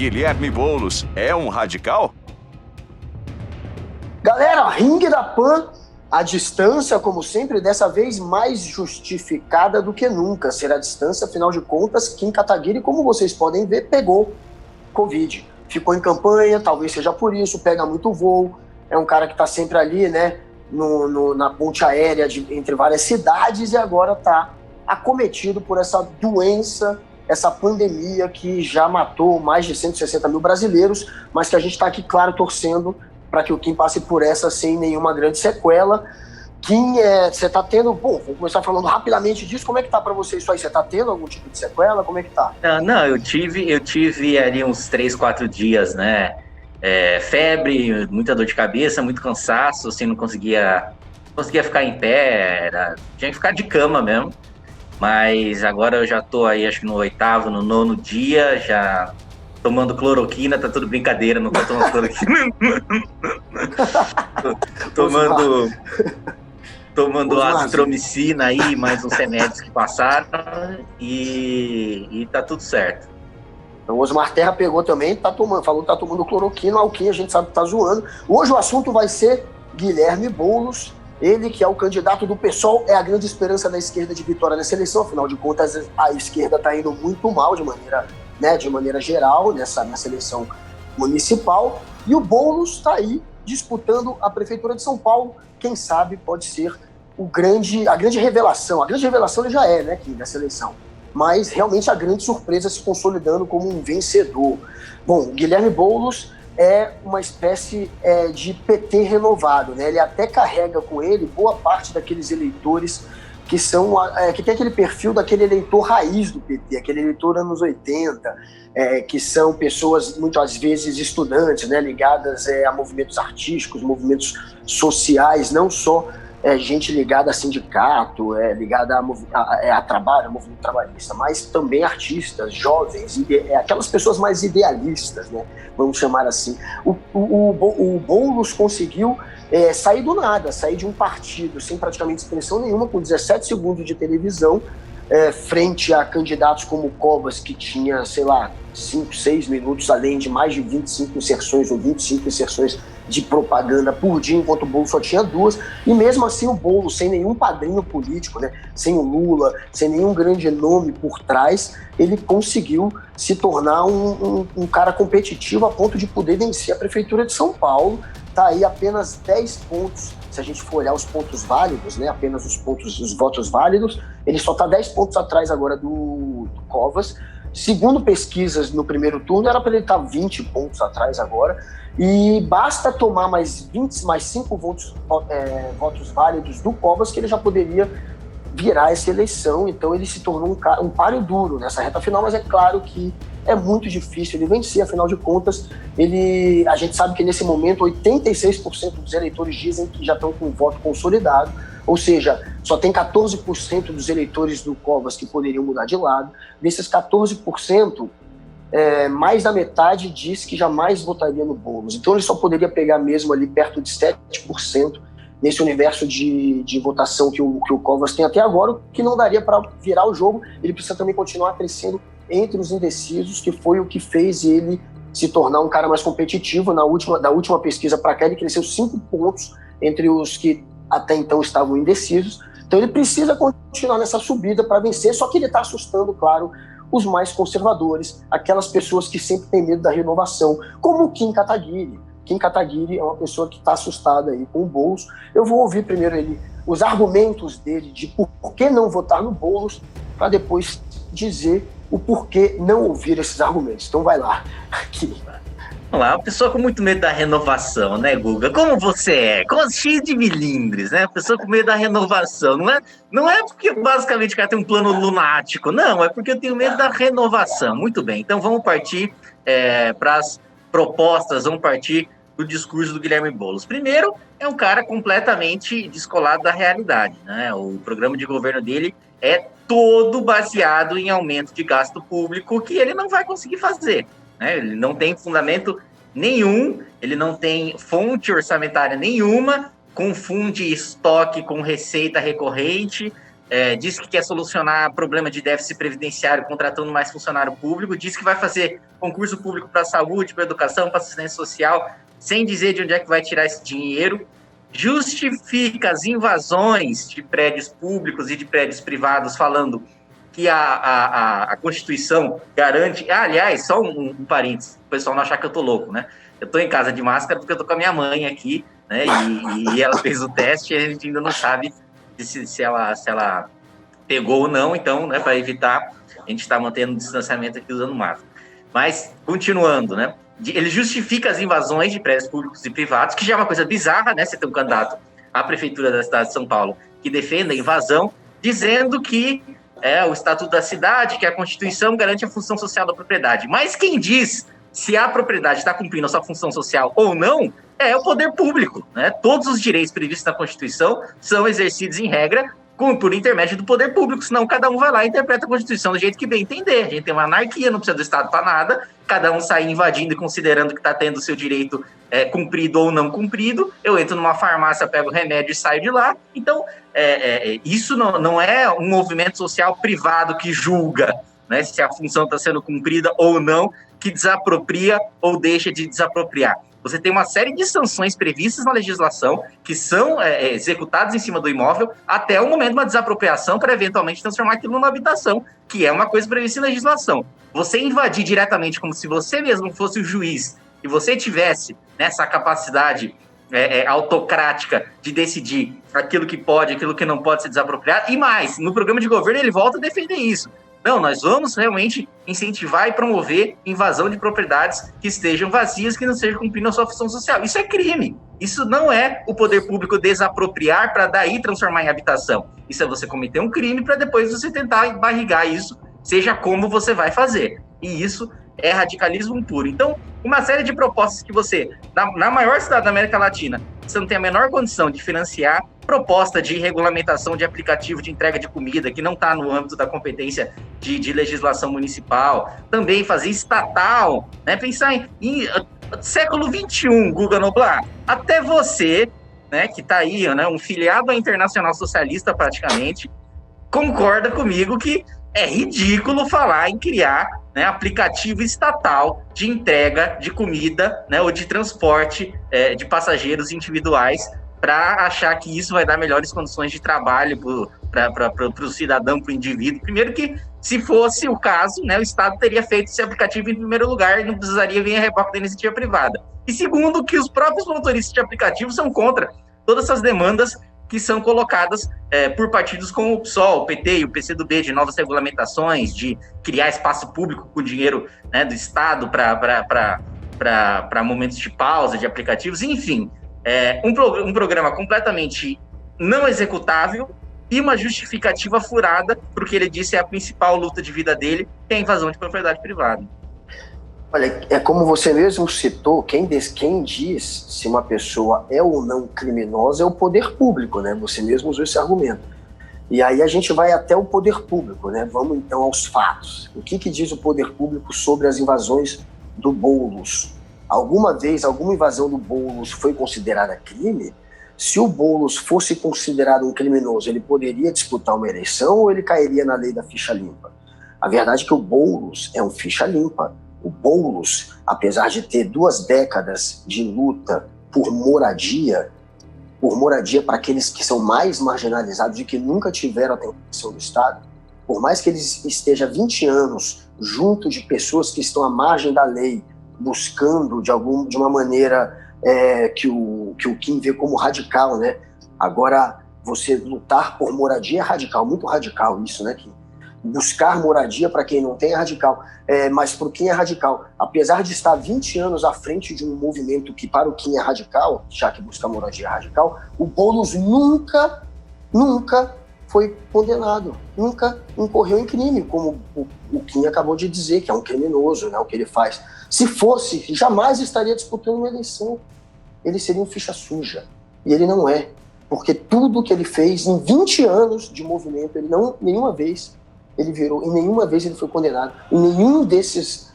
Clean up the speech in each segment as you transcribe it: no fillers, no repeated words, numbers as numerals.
Guilherme Boulos é um radical? Galera, ringue da Pan, a distância, como sempre, dessa vez mais justificada do que nunca. Será a distância, afinal de contas, Kim Kataguiri, como vocês podem ver, pegou Covid. Ficou em campanha, talvez seja por isso, pega muito voo. É um cara que está sempre ali, né, na ponte aérea entre várias cidades e agora está acometido por essa doença, essa pandemia que já matou mais de 160 mil brasileiros, mas que a gente está aqui, claro, torcendo para que o Kim passe por essa sem nenhuma grande sequela. Kim, você está tendo... Bom, vou começar falando rapidamente disso. Como é que tá para você isso aí? Você está tendo algum tipo de sequela? Como é que tá? Não, eu tive ali uns 3, 4 dias, né? Febre, muita dor de cabeça, muito cansaço, assim, não conseguia ficar em pé, tinha que ficar de cama mesmo. Mas agora eu já tô aí, acho que no 8º, no 9º dia, já tomando cloroquina, tá tudo brincadeira, não tô tomando cloroquina. tomando azitromicina aí, mais uns remédios que passaram e tá tudo certo. Então, o Osmar Terra pegou também, falou que tá tomando cloroquina, o Kim a gente sabe que tá zoando. Hoje o assunto vai ser Guilherme Boulos, ele que é o candidato do PSOL, é a grande esperança da esquerda de vitória nessa eleição, afinal de contas a esquerda tá indo muito mal de maneira geral nessa eleição municipal, e o Boulos está aí disputando a Prefeitura de São Paulo. Quem sabe pode ser a grande revelação. A grande revelação ele já é, né, nessa eleição, mas realmente a grande surpresa se consolidando como um vencedor. Bom, Guilherme Boulos é uma espécie de PT renovado, né? Ele até carrega com ele boa parte daqueles eleitores que tem aquele perfil daquele eleitor raiz do PT, aquele eleitor anos 80, que são pessoas, muitas vezes, estudantes, né, ligadas a movimentos artísticos, movimentos sociais, não só gente ligada a sindicato, ligada a trabalho, a movimento trabalhista, mas também artistas, jovens, aquelas pessoas mais idealistas, né, vamos chamar assim. O Boulos conseguiu sair do nada, sair de um partido sem praticamente expressão nenhuma, com 17 segundos de televisão, frente a candidatos como Covas, que tinha, 5, 6 minutos, além de mais de 25 inserções ou 25 inserções de propaganda por dia, enquanto o Boulos só tinha 2, e mesmo assim o Boulos, sem nenhum padrinho político, né, sem o Lula, sem nenhum grande nome por trás, ele conseguiu se tornar um cara competitivo a ponto de poder vencer a Prefeitura de São Paulo. Está aí apenas 10 pontos, se a gente for olhar os pontos válidos, né, apenas os votos válidos, ele só está 10 pontos atrás agora do Covas. Segundo pesquisas no primeiro turno, era para ele estar 20 pontos atrás agora, e basta tomar mais 5 votos válidos do Covas que ele já poderia virar essa eleição. Então ele se tornou um páreo duro nessa reta final, mas é claro que é muito difícil ele vencer, afinal de contas, a gente sabe que nesse momento 86% dos eleitores dizem que já estão com o voto consolidado, ou seja, só tem 14% dos eleitores do Covas que poderiam mudar de lado. Desses 14%, mais da metade diz que jamais votaria no Boulos. Então ele só poderia pegar mesmo ali perto de 7% nesse universo de votação que o Covas tem até agora, o que não daria para virar o jogo. Ele precisa também continuar crescendo entre os indecisos, que foi o que fez ele se tornar um cara mais competitivo. Da última pesquisa para cá, ele cresceu 5 pontos entre os que até então estavam indecisos. Então ele precisa continuar nessa subida para vencer, só que ele está assustando, claro, os mais conservadores, aquelas pessoas que sempre têm medo da renovação, como o Kim Kataguiri. Kim Kataguiri é uma pessoa que está assustada aí com o Boulos. Eu vou ouvir primeiro os argumentos dele de por que não votar no Boulos, para depois dizer o porquê não ouvir esses argumentos. Então vai lá. Aqui. Vamos lá, uma pessoa com muito medo da renovação, né, Guga? Como você é? Cheio de milindres, né? Pessoa com medo da renovação. Não é porque basicamente o cara tem um plano lunático, não, é porque eu tenho medo da renovação. Muito bem, então vamos partir para as propostas, vamos partir do discurso do Guilherme Boulos. Primeiro, é um cara completamente descolado da realidade, né? O programa de governo dele é todo baseado em aumento de gasto público, que ele não vai conseguir fazer, né? Ele não tem fundamento nenhum, ele não tem fonte orçamentária nenhuma, confunde estoque com receita recorrente, Diz que quer solucionar problema de déficit previdenciário contratando mais funcionário público, diz que vai fazer concurso público para saúde, para educação, para assistência social, sem dizer de onde é que vai tirar esse dinheiro, justifica as invasões de prédios públicos e de prédios privados, falando que a Constituição garante... aliás, só um parênteses, o pessoal não achar que eu tô louco, né? Eu tô em casa de máscara porque eu tô com a minha mãe aqui, né? E ela fez o teste e a gente ainda não sabe se ela pegou ou não, então, né, para evitar, a gente está mantendo o distanciamento aqui usando máscara. Mas, continuando, né? Ele justifica as invasões de prédios públicos e privados, que já é uma coisa bizarra, né? Você tem um candidato à prefeitura da cidade de São Paulo que defende a invasão, dizendo que o Estatuto da Cidade, que a Constituição garante a função social da propriedade. Mas quem diz se a propriedade está cumprindo a sua função social ou não é o poder público, né? Todos os direitos previstos na Constituição são exercidos em regra por intermédio do poder público, senão cada um vai lá e interpreta a Constituição do jeito que bem entender. A gente tem uma anarquia, não precisa do Estado para nada, cada um sai invadindo e considerando que está tendo o seu direito cumprido ou não cumprido. Eu entro numa farmácia, pego o remédio e saio de lá. Então, isso não é um movimento social privado que julga, né, se a função está sendo cumprida ou não, que desapropria ou deixa de desapropriar. Você tem uma série de sanções previstas na legislação que são executadas em cima do imóvel até o momento de uma desapropriação para eventualmente transformar aquilo numa habitação, que é uma coisa prevista em legislação. Você invadir diretamente como se você mesmo fosse o juiz e você tivesse nessa capacidade autocrática de decidir aquilo que pode, aquilo que não pode ser desapropriado, e mais, no programa de governo ele volta a defender isso. Não, nós vamos realmente incentivar e promover invasão de propriedades que estejam vazias, que não estejam cumprindo a sua função social. Isso é crime. Isso não é o poder público desapropriar para daí transformar em habitação. Isso é você cometer um crime para depois você tentar barrigar isso, seja como você vai fazer. E isso é radicalismo puro. Então, uma série de propostas que você, na maior cidade da América Latina, você não tem a menor condição de financiar, proposta de regulamentação de aplicativo de entrega de comida, que não está no âmbito da competência de legislação municipal, também fazer estatal, né? Pensar em século XXI, Guga Noblar, até você, né, que está aí, né, um filiado à Internacional Socialista praticamente, concorda comigo que é ridículo falar em criar, né, aplicativo estatal de entrega de comida, né, ou de transporte de passageiros individuais, para achar que isso vai dar melhores condições de trabalho para o cidadão, para o indivíduo. Primeiro que, se fosse o caso, né, o Estado teria feito esse aplicativo em primeiro lugar e não precisaria vir a reboque da iniciativa privada. E segundo, que os próprios motoristas de aplicativo são contra todas essas demandas que são colocadas por partidos como o PSOL, o PT e o PCdoB, de novas regulamentações, de criar espaço público com dinheiro, né, do Estado para momentos de pausa de aplicativos, enfim. Um programa completamente não executável e uma justificativa furada para o que ele disse é a principal luta de vida dele, que é a invasão de propriedade privada. Olha, é como você mesmo citou, quem diz se uma pessoa é ou não criminosa é o poder público, né? Você mesmo usou esse argumento. E aí a gente vai até o poder público, né? Vamos então aos fatos. O que diz o poder público sobre as invasões do Boulos? Alguma vez, alguma invasão do Boulos foi considerada crime? Se o Boulos fosse considerado um criminoso, ele poderia disputar uma eleição ou ele cairia na lei da ficha limpa? A verdade é que o Boulos é um ficha limpa. O Boulos, apesar de ter 2 décadas de luta por moradia para aqueles que são mais marginalizados e que nunca tiveram atenção do Estado, por mais que ele esteja 20 anos junto de pessoas que estão à margem da lei, buscando de uma maneira que o Kim vê como radical, né? Agora, você lutar por moradia é radical, muito radical isso, né, Kim? Buscar moradia para quem não tem é radical, mas para o Kim é radical. Apesar de estar 20 anos à frente de um movimento que para o Kim é radical, já que buscar moradia é radical, o Boulos nunca foi condenado, nunca incorreu em crime, como o Kim acabou de dizer, que é um criminoso, né, o que ele faz. Se fosse, jamais estaria disputando uma eleição. Ele seria um ficha suja. E ele não é. Porque tudo que ele fez em 20 anos de movimento, nenhuma vez ele virou, e nenhuma vez ele foi condenado. Em nenhum dessas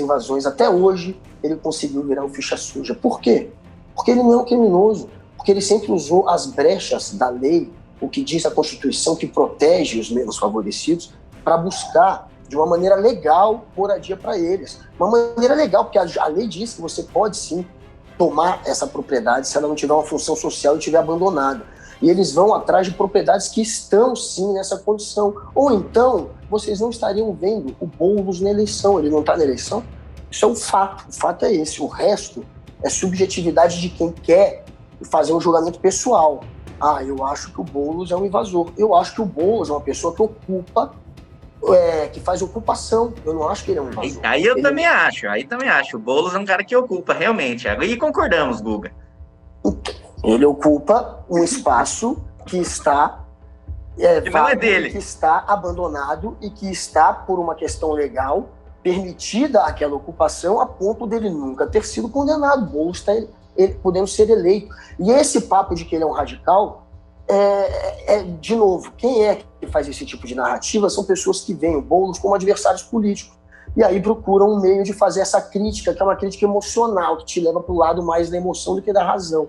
invasões, até hoje, ele conseguiu virar um ficha suja. Por quê? Porque ele não é um criminoso. Porque ele sempre usou as brechas da lei o que diz a Constituição, que protege os menos favorecidos, para buscar, de uma maneira legal, moradia para eles. Uma maneira legal, porque a lei diz que você pode, sim, tomar essa propriedade se ela não tiver uma função social e estiver abandonada. E eles vão atrás de propriedades que estão, sim, nessa condição. Ou então, vocês não estariam vendo o Boulos na eleição. Ele não está na eleição? Isso é um fato. O fato é esse. O resto é subjetividade de quem quer fazer um julgamento pessoal. Ah, eu acho que o Boulos é um invasor. Eu acho que o Boulos é uma pessoa que ocupa, que faz ocupação. Eu não acho que ele é um invasor. Aí eu também acho. O Boulos é um cara que ocupa, realmente. Aí concordamos, Guga. Ele ocupa um espaço que está que não é dele, que está abandonado e que está, por uma questão legal, permitida aquela ocupação a ponto dele nunca ter sido condenado. Boulos está podendo ser eleito. E esse papo de que ele é um radical, de novo, quem é que faz esse tipo de narrativa são pessoas que veem o Boulos como adversários políticos. E aí procuram um meio de fazer essa crítica, que é uma crítica emocional, que te leva para o lado mais da emoção do que da razão.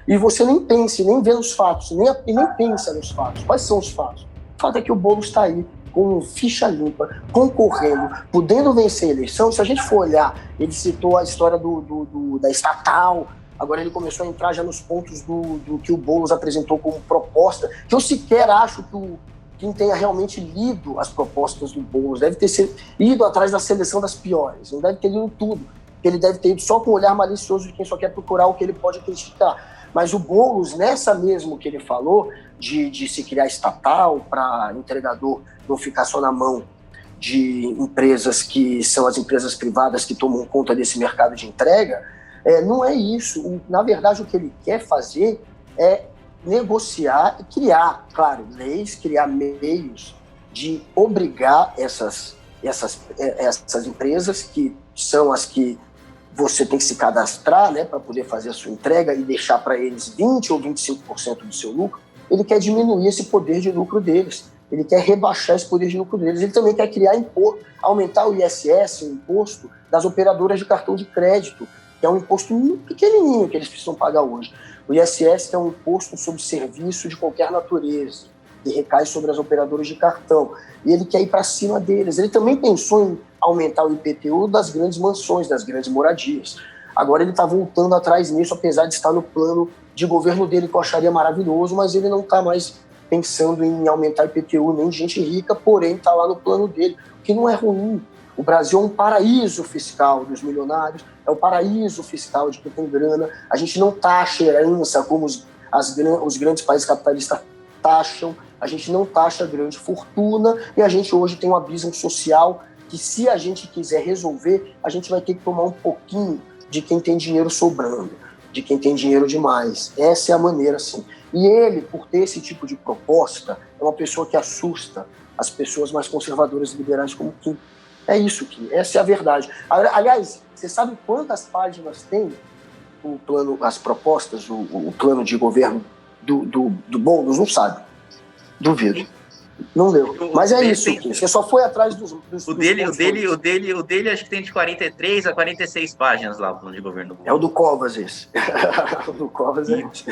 E você nem pensa, nem vê os fatos, nem pensa nos fatos. Quais são os fatos? O fato é que o Boulos está aí, com ficha limpa, concorrendo, podendo vencer a eleição. Se a gente for olhar, ele citou a história da estatal, agora ele começou a entrar já nos pontos do que o Boulos apresentou como proposta, que eu sequer acho que quem tenha realmente lido as propostas do Boulos deve ter ido atrás da seleção das piores, não deve ter lido tudo, ele deve ter ido só com um olhar malicioso de quem só quer procurar o que ele pode criticar. Mas o Boulos, nessa mesmo que ele falou, de se criar estatal para entregador não ficar só na mão de empresas que são as empresas privadas que tomam conta desse mercado de entrega, não é isso. Na verdade, o que ele quer fazer é negociar e criar, claro, leis, criar meios de obrigar essas empresas, que são as que você tem que se cadastrar, né, para poder fazer a sua entrega e deixar para eles 20% ou 25% do seu lucro. Ele quer diminuir esse poder de lucro deles. Ele quer rebaixar esse poder de lucro deles. Ele também quer criar aumentar o ISS, o imposto das operadoras de cartão de crédito, que é um imposto muito pequenininho que eles precisam pagar hoje. O ISS é um imposto sobre serviço de qualquer natureza, que recai sobre as operadoras de cartão. E ele quer ir para cima deles. Ele também pensou em aumentar o IPTU das grandes mansões, das grandes moradias. Agora ele está voltando atrás nisso, apesar de estar no plano de governo dele, que eu acharia maravilhoso, mas ele não está mais pensando em aumentar IPTU nem de gente rica, porém está lá no plano dele, o que não é ruim. O Brasil é um paraíso fiscal dos milionários, é um paraíso fiscal de quem tem grana. A gente não taxa herança como os grandes países capitalistas taxam, a gente não taxa grande fortuna, e a gente hoje tem um abismo social que, se a gente quiser resolver, a gente vai ter que tomar um pouquinho de quem tem dinheiro sobrando, de quem tem dinheiro demais. Essa é a maneira, sim. E ele, por ter esse tipo de proposta, é uma pessoa que assusta as pessoas mais conservadoras e liberais como Kim. É isso, Kim. Essa é a verdade. Aliás, você sabe quantas páginas tem o plano, as propostas, o plano de governo do Boulos? Não sabe. Duvido. Não leu. Mas é isso, Kim. Você só foi atrás dos o dele acho que tem de 43 a 46 páginas lá, o plano de governo do Boulos. É o do Covas, esse. O do Covas é esse.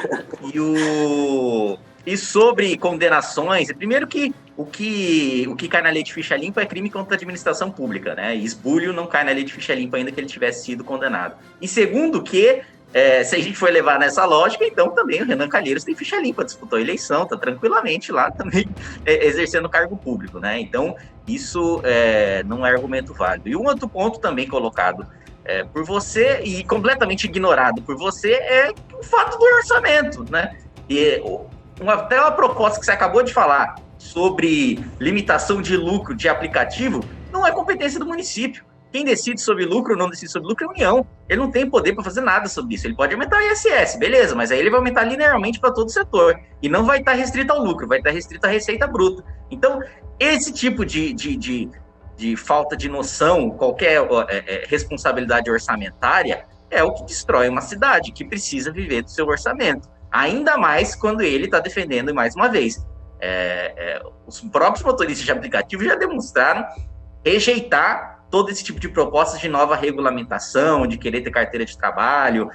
E sobre condenações, primeiro que o que cai na lei de ficha limpa é crime contra a administração pública, né? E esbulho não cai na lei de ficha limpa ainda que ele tivesse sido condenado. E segundo que, se a gente for levar nessa lógica, então também o Renan Calheiros tem ficha limpa, disputou a eleição, está tranquilamente lá também exercendo cargo público, né? Então isso não é argumento válido. E um outro ponto também colocado por você e completamente ignorado por você é o fato do orçamento, né? E até uma proposta que você acabou de falar sobre limitação de lucro de aplicativo não é competência do município. Quem decide sobre lucro ou não decide sobre lucro é a União. Ele não tem poder para fazer nada sobre isso. Ele pode aumentar o ISS, beleza, mas aí ele vai aumentar linearmente para todo o setor. E não vai estar restrito ao lucro, vai estar restrito à receita bruta. Então, esse tipo de falta de noção, qualquer responsabilidade orçamentária, é o que destrói uma cidade que precisa viver do seu orçamento. Ainda mais quando ele está defendendo, mais uma vez, os próprios motoristas de aplicativo já demonstraram rejeitar todo esse tipo de propostas de nova regulamentação, de querer ter carteira de trabalho,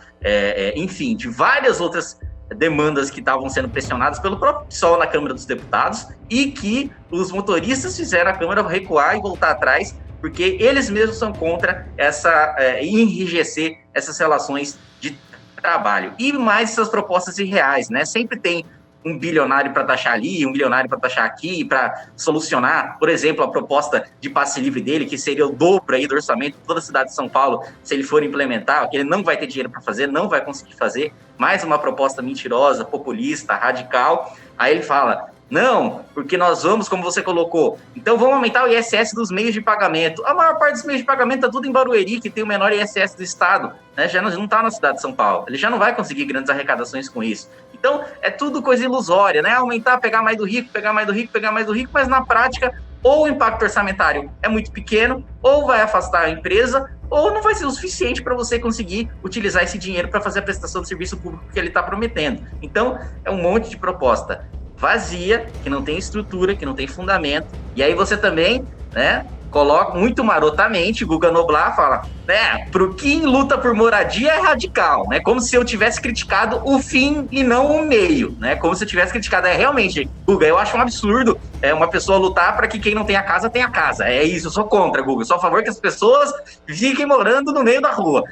enfim, de várias outras demandas que estavam sendo pressionadas pelo próprio PSOL na Câmara dos Deputados e que os motoristas fizeram a Câmara recuar e voltar atrás, porque eles mesmos são contra enrijecer essas relações de trabalho. E mais essas propostas irreais, né? Sempre tem um bilionário para taxar ali, um bilionário para taxar aqui, para solucionar, por exemplo, a proposta de passe livre dele, que seria o dobro aí do orçamento de toda a cidade de São Paulo, se ele for implementar, que ele não vai ter dinheiro para fazer, não vai conseguir fazer, mais uma proposta mentirosa, populista, radical. Aí ele fala, não, porque nós vamos, como você colocou, então vamos aumentar o ISS dos meios de pagamento. A maior parte dos meios de pagamento está tudo em Barueri, que tem o menor ISS do estado, né? Já não está na cidade de São Paulo, ele já não vai conseguir grandes arrecadações com isso. Então, é tudo coisa ilusória, né? Aumentar, pegar mais do rico, pegar mais do rico, pegar mais do rico, mas na prática, ou o impacto orçamentário é muito pequeno, ou vai afastar a empresa, ou não vai ser o suficiente para você conseguir utilizar esse dinheiro para fazer a prestação de serviço público que ele está prometendo. Então, é um monte de proposta vazia, que não tem estrutura, que não tem fundamento, e aí você também, né, coloca muito marotamente, Guga Noblar fala, né, pro quem luta por moradia é radical, né, como se eu tivesse criticado o fim e não o meio, né, como se eu tivesse criticado, realmente, Guga, eu acho um absurdo uma pessoa lutar para que quem não tem a casa tenha casa, é isso, eu sou contra, Guga, eu sou a favor que as pessoas fiquem morando no meio da rua,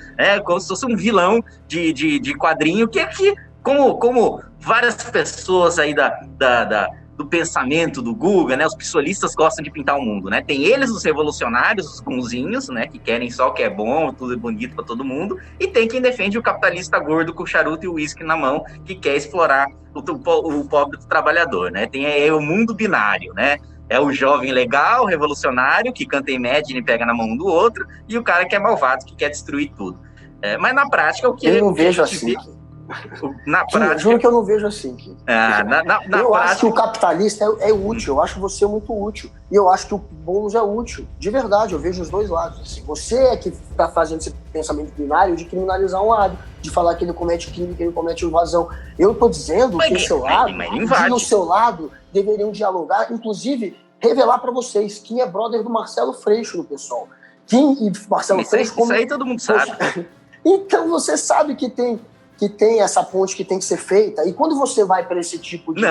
como se fosse um vilão de quadrinho, que como várias pessoas aí do pensamento do Guga, né, os psolistas gostam de pintar o mundo, né, tem eles, os revolucionários, os bonzinhos, né, que querem só o que é bom, tudo é bonito para todo mundo, e tem quem defende o capitalista gordo com charuto e uísque na mão, que quer explorar o pobre do trabalhador, né, tem o mundo binário, né, é o jovem legal, revolucionário, que canta Imagine e pega na mão um do outro, e o cara que é malvado, que quer destruir tudo. Mas na prática, o que eu não vejo assim. Na prática... Juro que eu não vejo assim. Eu prática... acho que o capitalista é útil, eu acho você muito útil. E eu acho que o Boulos é útil. De verdade, eu vejo os dois lados. Assim, você é que está fazendo esse pensamento binário de criminalizar um lado, de falar que ele comete crime, que ele comete invasão. Eu estou dizendo que o seu lado, e o seu lado, deveriam dialogar, inclusive revelar para vocês quem é brother do Marcelo Freixo no PSOL. Quem e Marcelo Freixo... Isso aí todo mundo sabe. Então você sabe que tem essa ponte que tem que ser feita, e quando você vai para esse tipo de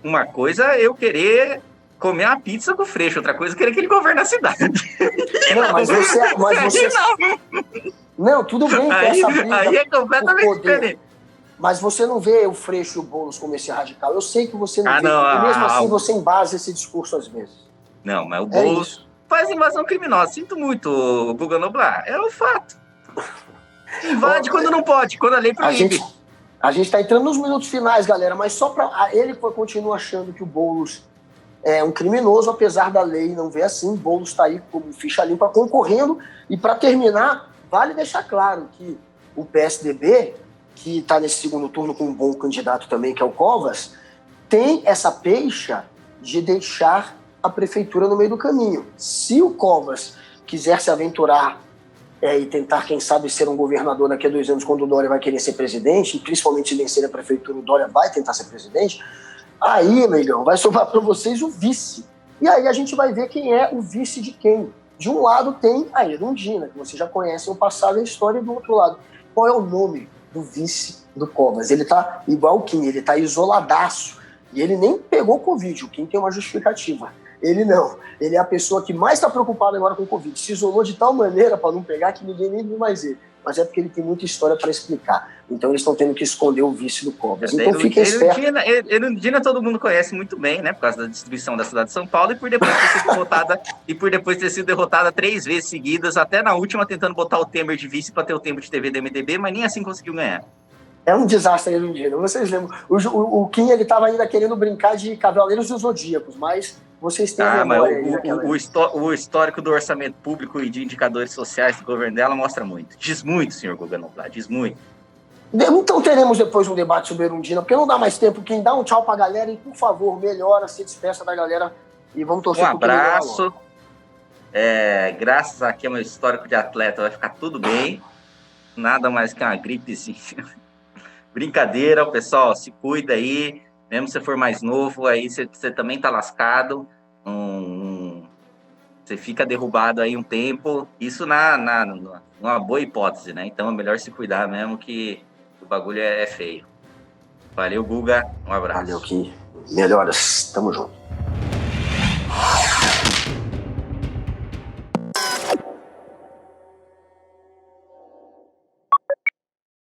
uma coisa eu querer comer uma pizza com o Freixo, outra coisa é querer que ele governe a cidade. Não, mas você não, tudo bem que essa briga aí é completamente diferente. Mas você não vê o Freixo e o Boulos como esse radical. Eu sei que você não vê, e mesmo assim você embasa esse discurso às vezes. Não, mas o Boulos faz invasão criminosa. Sinto muito, Guga Noblar. É o fato. Invade quando não pode, quando a lei proíbe. A gente está entrando nos minutos finais, galera, mas só para ele continua achando que o Boulos é um criminoso, apesar da lei não ver assim. O Boulos está aí como ficha limpa concorrendo. E para terminar, vale deixar claro que o PSDB, que está nesse segundo turno com um bom candidato também, que é o Covas, tem essa peixa de deixar a prefeitura no meio do caminho. Se o Covas quiser se aventurar e tentar, quem sabe, ser um governador daqui a 2 anos, quando o Dória vai querer ser presidente, e principalmente se vencer a prefeitura, o Dória vai tentar ser presidente, aí, amigão, vai sobrar para vocês o vice. E aí a gente vai ver quem é o vice de quem. De um lado tem a Erundina, que vocês já conhecem o passado e a história, do outro lado. Qual é o nome do vice do Covas? Ele tá igual o Kim, ele tá isoladaço. E ele nem pegou Covid, o Kim tem uma justificativa. Ele não. Ele é a pessoa que mais está preocupada agora com o Covid. Se isolou de tal maneira para não pegar que ninguém nem viu mais ele. Mas é porque ele tem muita história para explicar. Então eles estão tendo que esconder o vice do Covas. Então fiquem espertos. Erundina todo mundo conhece muito bem, né? Por causa da distribuição da cidade de São Paulo e por depois ter sido derrotada 3 vezes seguidas, até na última tentando botar o Temer de vice para ter o tempo de TV do MDB, mas nem assim conseguiu ganhar. É um desastre, Erundina. Vocês lembram? O Kim, ele estava ainda querendo brincar de Cavaleiros dos Zodíacos, mas vocês têm a memória. O histórico do orçamento público e de indicadores sociais do governo dela mostra muito. Diz muito, senhor Guga Noblar, diz muito. Então teremos depois um debate sobre Erundina, porque não dá mais tempo. Quem dá um tchau pra galera e, por favor, melhora, se despeça da galera e vamos torcer pro abraço. Graças a que é meu histórico de atleta, vai ficar tudo bem. Nada mais que uma gripezinha. Brincadeira, pessoal, se cuida aí, mesmo se você for mais novo, aí você também tá lascado, Você fica derrubado aí um tempo, isso numa boa hipótese, né? Então é melhor se cuidar mesmo que o bagulho é feio. Valeu, Guga. Um abraço. Valeu, Ki. Melhoras. Tamo junto.